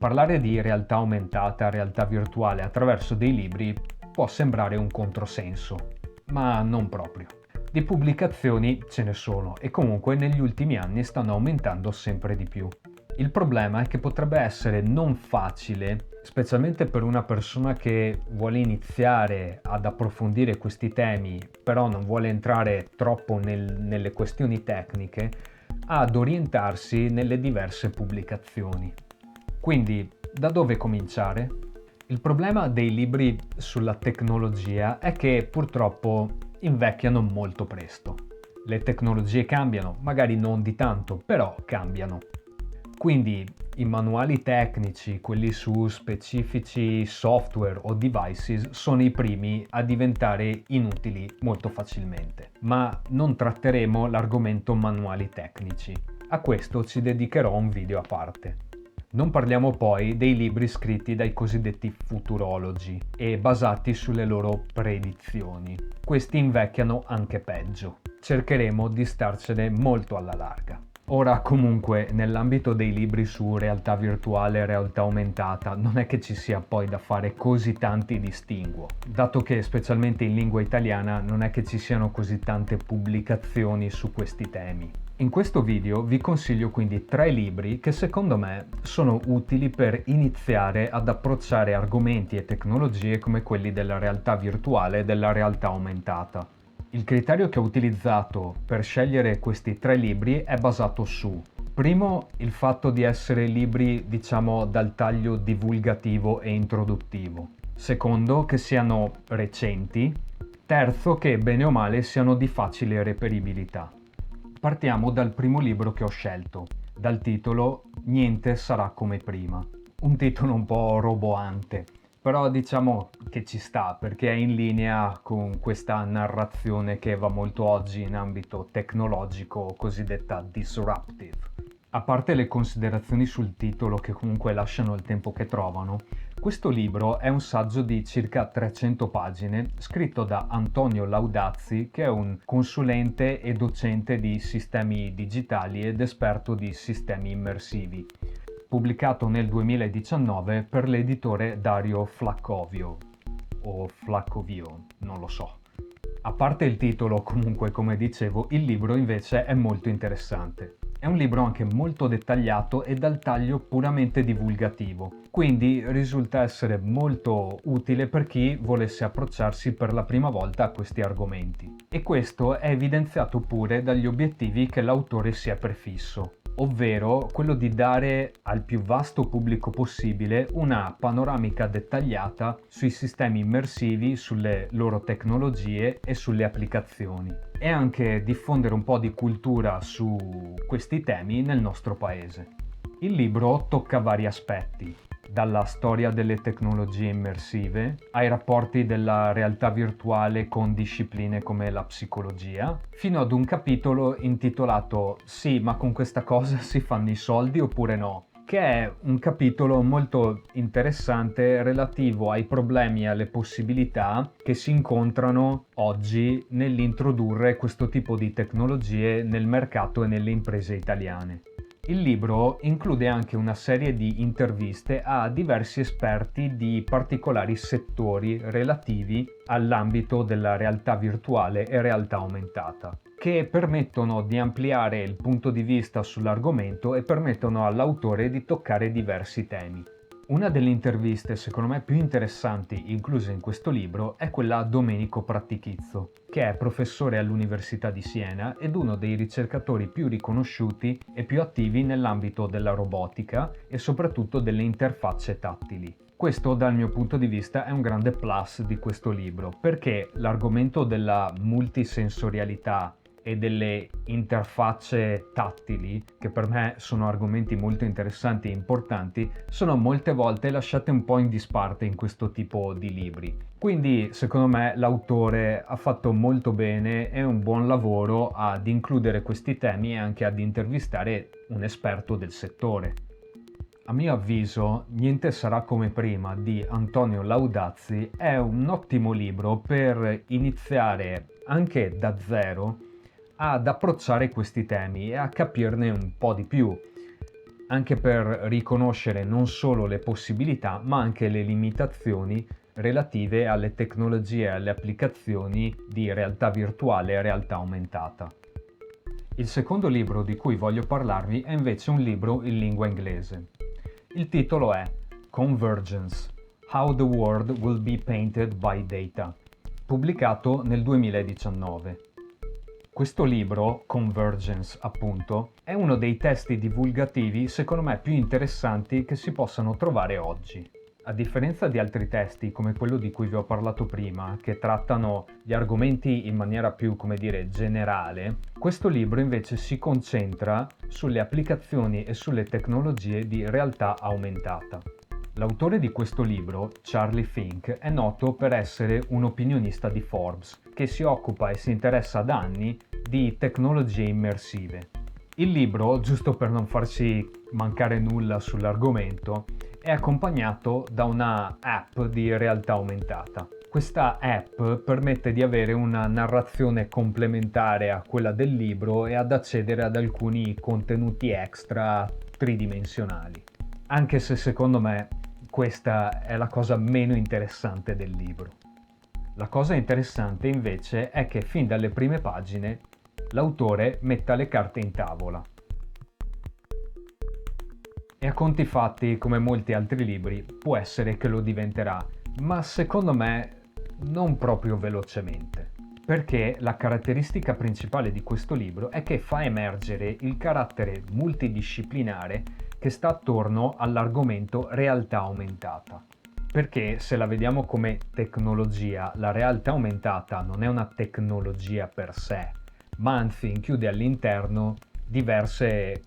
Parlare di realtà aumentata, realtà virtuale attraverso dei libri può sembrare un controsenso, ma non proprio. Di pubblicazioni ce ne sono e comunque negli ultimi anni stanno aumentando sempre di più. Il problema è che potrebbe essere non facile, specialmente per una persona che vuole iniziare ad approfondire questi temi, però non vuole entrare troppo nelle questioni tecniche, ad orientarsi nelle diverse pubblicazioni. Quindi, da dove cominciare? Il problema dei libri sulla tecnologia è che purtroppo invecchiano molto presto. Le tecnologie cambiano, magari non di tanto, però cambiano. Quindi i manuali tecnici, quelli su specifici software o devices, sono i primi a diventare inutili molto facilmente. Ma non tratteremo l'argomento manuali tecnici. A questo ci dedicherò un video a parte. Non parliamo poi dei libri scritti dai cosiddetti futurologi e basati sulle loro predizioni. Questi invecchiano anche peggio. Cercheremo di starcene molto alla larga. Ora comunque nell'ambito dei libri su realtà virtuale e realtà aumentata non è che ci sia poi da fare così tanti distinguo, dato che specialmente in lingua italiana non è che ci siano così tante pubblicazioni su questi temi. In questo video vi consiglio quindi 3 libri che secondo me sono utili per iniziare ad approcciare argomenti e tecnologie come quelli della realtà virtuale e della realtà aumentata. Il criterio che ho utilizzato per scegliere questi 3 libri è basato su: primo, il fatto di essere libri, diciamo, dal taglio divulgativo e introduttivo. Secondo, che siano recenti. Terzo, che bene o male siano di facile reperibilità. Partiamo dal primo libro che ho scelto, dal titolo Niente sarà come prima. Un titolo un po' roboante, però diciamo che ci sta perché è in linea con questa narrazione che va molto oggi in ambito tecnologico, cosiddetta disruptive. A parte le considerazioni sul titolo che comunque lasciano il tempo che trovano, questo libro è un saggio di circa 300 pagine scritto da Antonio Laudazzi, che è un consulente e docente di sistemi digitali ed esperto di sistemi immersivi, pubblicato nel 2019 per l'editore Dario Flaccovio, o Flaccovio, non lo so. A parte il titolo, comunque, come dicevo, il libro invece è molto interessante. È un libro anche molto dettagliato e dal taglio puramente divulgativo, quindi risulta essere molto utile per chi volesse approcciarsi per la prima volta a questi argomenti. E questo è evidenziato pure dagli obiettivi che l'autore si è prefisso, ovvero quello di dare al più vasto pubblico possibile una panoramica dettagliata sui sistemi immersivi, sulle loro tecnologie e sulle applicazioni, e anche diffondere un po' di cultura su questi temi nel nostro paese. Il libro tocca vari aspetti, dalla storia delle tecnologie immersive ai rapporti della realtà virtuale con discipline come la psicologia, fino ad un capitolo intitolato "Sì, ma con questa cosa si fanno i soldi oppure no?", che è un capitolo molto interessante relativo ai problemi e alle possibilità che si incontrano oggi nell'introdurre questo tipo di tecnologie nel mercato e nelle imprese italiane. Il libro include anche una serie di interviste a diversi esperti di particolari settori relativi all'ambito della realtà virtuale e realtà aumentata, che permettono di ampliare il punto di vista sull'argomento e permettono all'autore di toccare diversi temi. Una delle interviste secondo me più interessanti incluse in questo libro è quella a Domenico Prattichizzo, che è professore all'Università di Siena ed uno dei ricercatori più riconosciuti e più attivi nell'ambito della robotica e soprattutto delle interfacce tattili. Questo dal mio punto di vista è un grande plus di questo libro, perché l'argomento della multisensorialità e delle interfacce tattili, che per me sono argomenti molto interessanti e importanti, sono molte volte lasciate un po' in disparte in questo tipo di libri. Quindi, secondo me, l'autore ha fatto molto bene e un buon lavoro ad includere questi temi e anche ad intervistare un esperto del settore. A mio avviso, Niente sarà come prima di Antonio Laudazzi è un ottimo libro per iniziare anche da zero ad approcciare questi temi e a capirne un po' di più. anche per riconoscere non solo le possibilità, ma anche le limitazioni relative alle tecnologie e alle applicazioni di realtà virtuale e realtà aumentata. Il secondo libro di cui voglio parlarvi è invece un libro in lingua inglese. Il titolo è Convergence: How the World Will Be Painted by Data, pubblicato nel 2019. Questo libro, Convergence appunto, è uno dei testi divulgativi secondo me più interessanti che si possano trovare oggi. A differenza di altri testi come quello di cui vi ho parlato prima, che trattano gli argomenti in maniera più, generale, questo libro invece si concentra sulle applicazioni e sulle tecnologie di realtà aumentata. L'autore di questo libro, Charlie Fink, è noto per essere un opinionista di Forbes, che si occupa e si interessa da anni di tecnologie immersive. Il libro, giusto per non farci mancare nulla sull'argomento, è accompagnato da una app di realtà aumentata. Questa app permette di avere una narrazione complementare a quella del libro e ad accedere ad alcuni contenuti extra tridimensionali. Anche se secondo me questa è la cosa meno interessante del libro. La cosa interessante invece è che fin dalle prime pagine l'autore metta le carte in tavola. E a conti fatti, come molti altri libri, può essere che lo diventerà, ma secondo me non proprio velocemente. Perché la caratteristica principale di questo libro è che fa emergere il carattere multidisciplinare che sta attorno all'argomento realtà aumentata. Perché se la vediamo come tecnologia, la realtà aumentata non è una tecnologia per sé, ma anzi include all'interno diverse,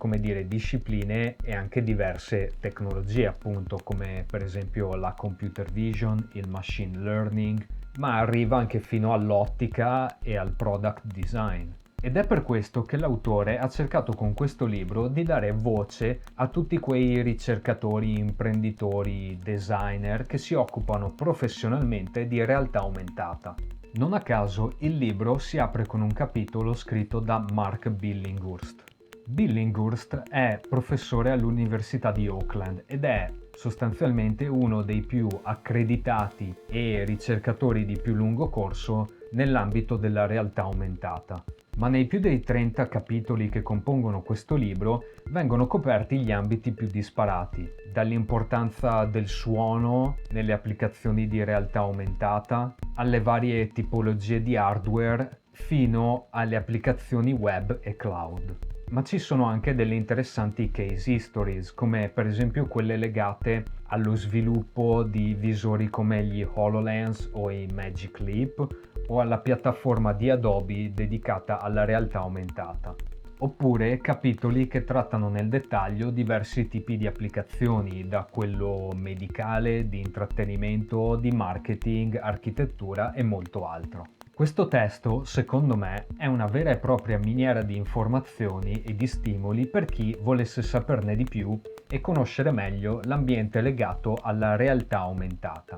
discipline e anche diverse tecnologie, appunto, come per esempio la computer vision, il machine learning, ma arriva anche fino all'ottica e al product design. Ed è per questo che l'autore ha cercato con questo libro di dare voce a tutti quei ricercatori, imprenditori, designer che si occupano professionalmente di realtà aumentata. Non a caso il libro si apre con un capitolo scritto da Mark Billinghurst. Billinghurst è professore all'Università di Auckland ed è sostanzialmente uno dei più accreditati e ricercatori di più lungo corso nell'ambito della realtà aumentata. Ma nei più dei 30 capitoli che compongono questo libro vengono coperti gli ambiti più disparati, dall'importanza del suono nelle applicazioni di realtà aumentata, alle varie tipologie di hardware, fino alle applicazioni web e cloud. Ma ci sono anche delle interessanti case histories, come per esempio quelle legate allo sviluppo di visori come gli HoloLens o i Magic Leap, o alla piattaforma di Adobe dedicata alla realtà aumentata. Oppure capitoli che trattano nel dettaglio diversi tipi di applicazioni, da quello medicale, di intrattenimento, di marketing, architettura e molto altro. Questo testo, secondo me, è una vera e propria miniera di informazioni e di stimoli per chi volesse saperne di più e conoscere meglio l'ambiente legato alla realtà aumentata.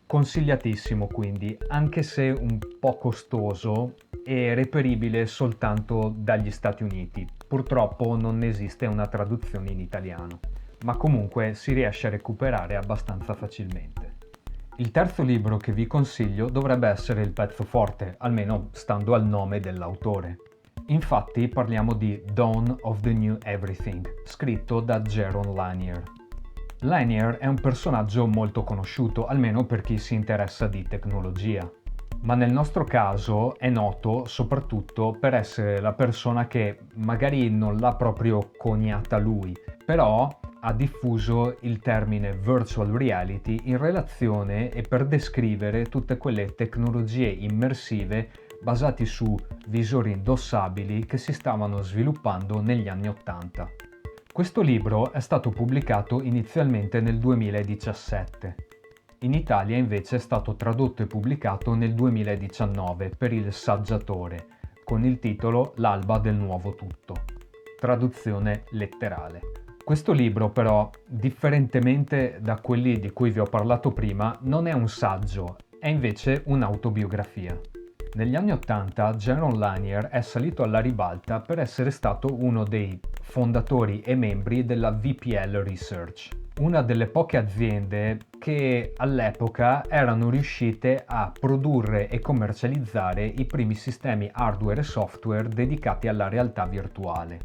Consigliatissimo quindi, anche se un po' costoso e reperibile soltanto dagli Stati Uniti. Purtroppo non esiste una traduzione in italiano, ma comunque si riesce a recuperare abbastanza facilmente. Il terzo libro che vi consiglio dovrebbe essere il pezzo forte, almeno stando al nome dell'autore. Infatti parliamo di Dawn of the New Everything, scritto da Jaron Lanier. Lanier è un personaggio molto conosciuto, almeno per chi si interessa di tecnologia, ma nel nostro caso è noto soprattutto per essere la persona che magari non l'ha proprio coniata lui, però ha diffuso il termine virtual reality in relazione e per descrivere tutte quelle tecnologie immersive basate su visori indossabili che si stavano sviluppando negli anni '80. Questo libro è stato pubblicato inizialmente nel 2017. In Italia invece è stato tradotto e pubblicato nel 2019 per il Saggiatore, con il titolo L'alba del nuovo tutto. Traduzione letterale. Questo libro però, differentemente da quelli di cui vi ho parlato prima, non è un saggio, è invece un'autobiografia. Negli anni '80 Jaron Lanier è salito alla ribalta per essere stato uno dei fondatori e membri della VPL Research, una delle poche aziende che all'epoca erano riuscite a produrre e commercializzare i primi sistemi hardware e software dedicati alla realtà virtuale.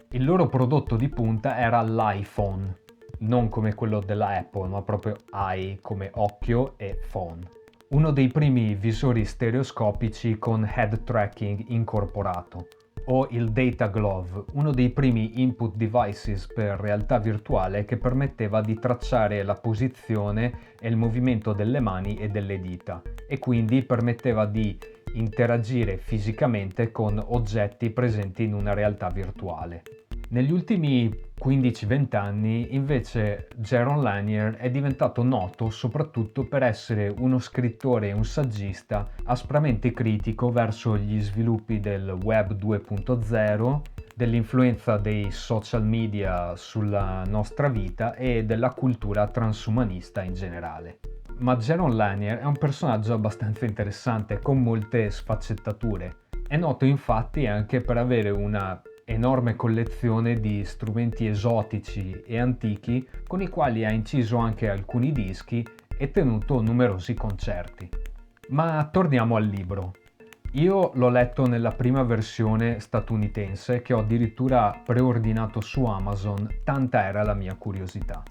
Il loro prodotto di punta era l'iPhone, non come quello della Apple, ma proprio i come occhio e phone. Uno dei primi visori stereoscopici con head tracking incorporato, o il Data Glove, uno dei primi input devices per realtà virtuale che permetteva di tracciare la posizione e il movimento delle mani e delle dita, e quindi permetteva di interagire fisicamente con oggetti presenti in una realtà virtuale. Negli ultimi 15-20 anni, invece, Jaron Lanier è diventato noto soprattutto per essere uno scrittore e un saggista aspramente critico verso gli sviluppi del Web 2.0, dell'influenza dei social media sulla nostra vita e della cultura transumanista in generale. Ma Jaron Lanier è un personaggio abbastanza interessante, con molte sfaccettature. È noto infatti anche per avere una enorme collezione di strumenti esotici e antichi con i quali ha inciso anche alcuni dischi e tenuto numerosi concerti. Ma torniamo al libro. Io l'ho letto nella prima versione statunitense che ho addirittura preordinato su Amazon, tanta era la mia curiosità.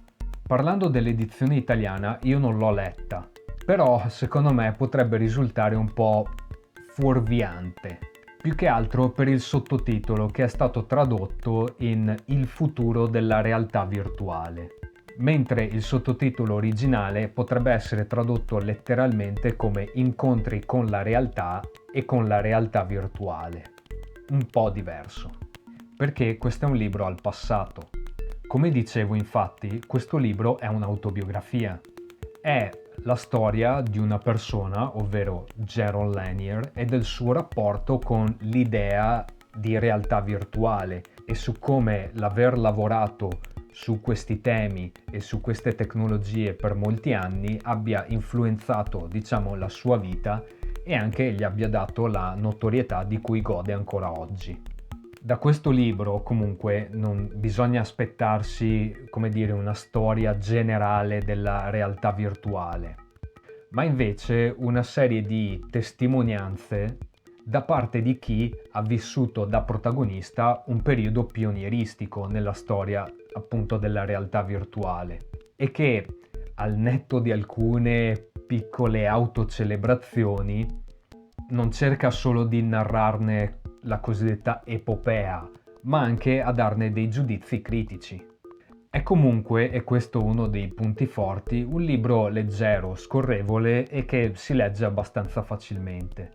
Parlando dell'edizione italiana, io non l'ho letta, però secondo me potrebbe risultare un po' fuorviante. Più che altro per il sottotitolo che è stato tradotto in Il futuro della realtà virtuale, mentre il sottotitolo originale potrebbe essere tradotto letteralmente come Incontri con la realtà e con la realtà virtuale. Un po' diverso, perché questo è un libro al passato. Come dicevo infatti, questo libro è un'autobiografia. È la storia di una persona, ovvero Jaron Lanier, e del suo rapporto con l'idea di realtà virtuale e su come l'aver lavorato su questi temi e su queste tecnologie per molti anni abbia influenzato, diciamo, la sua vita e anche gli abbia dato la notorietà di cui gode ancora oggi. Da questo libro comunque non bisogna aspettarsi, come dire, una storia generale della realtà virtuale, ma invece una serie di testimonianze da parte di chi ha vissuto da protagonista un periodo pionieristico nella storia appunto della realtà virtuale e che, al netto di alcune piccole autocelebrazioni, non cerca solo di narrarne la cosiddetta epopea, ma anche a darne dei giudizi critici. È comunque, e questo uno dei punti forti, un libro leggero, scorrevole e che si legge abbastanza facilmente.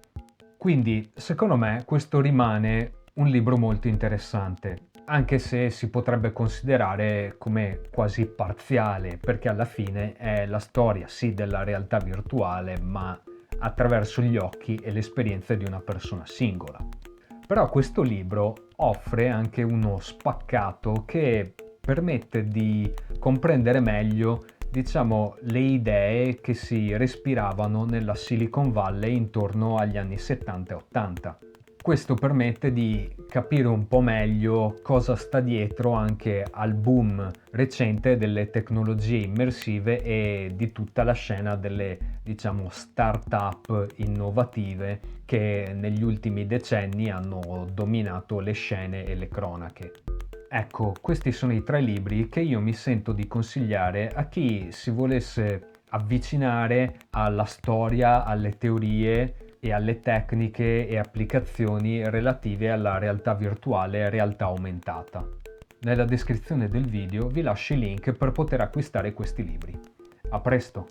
Quindi, secondo me, questo rimane un libro molto interessante, anche se si potrebbe considerare come quasi parziale, perché alla fine è la storia, sì, della realtà virtuale, ma attraverso gli occhi e l'esperienza di una persona singola. Però questo libro offre anche uno spaccato che permette di comprendere meglio, diciamo, le idee che si respiravano nella Silicon Valley intorno agli anni 70 e 80. Questo permette di capire un po' meglio cosa sta dietro anche al boom recente delle tecnologie immersive e di tutta la scena delle, diciamo, start-up innovative che negli ultimi decenni hanno dominato le scene e le cronache. Ecco, questi sono i 3 libri che io mi sento di consigliare a chi si volesse avvicinare alla storia, alle teorie e alle tecniche e applicazioni relative alla realtà virtuale e realtà aumentata. Nella descrizione del video vi lascio i link per poter acquistare questi libri. A presto!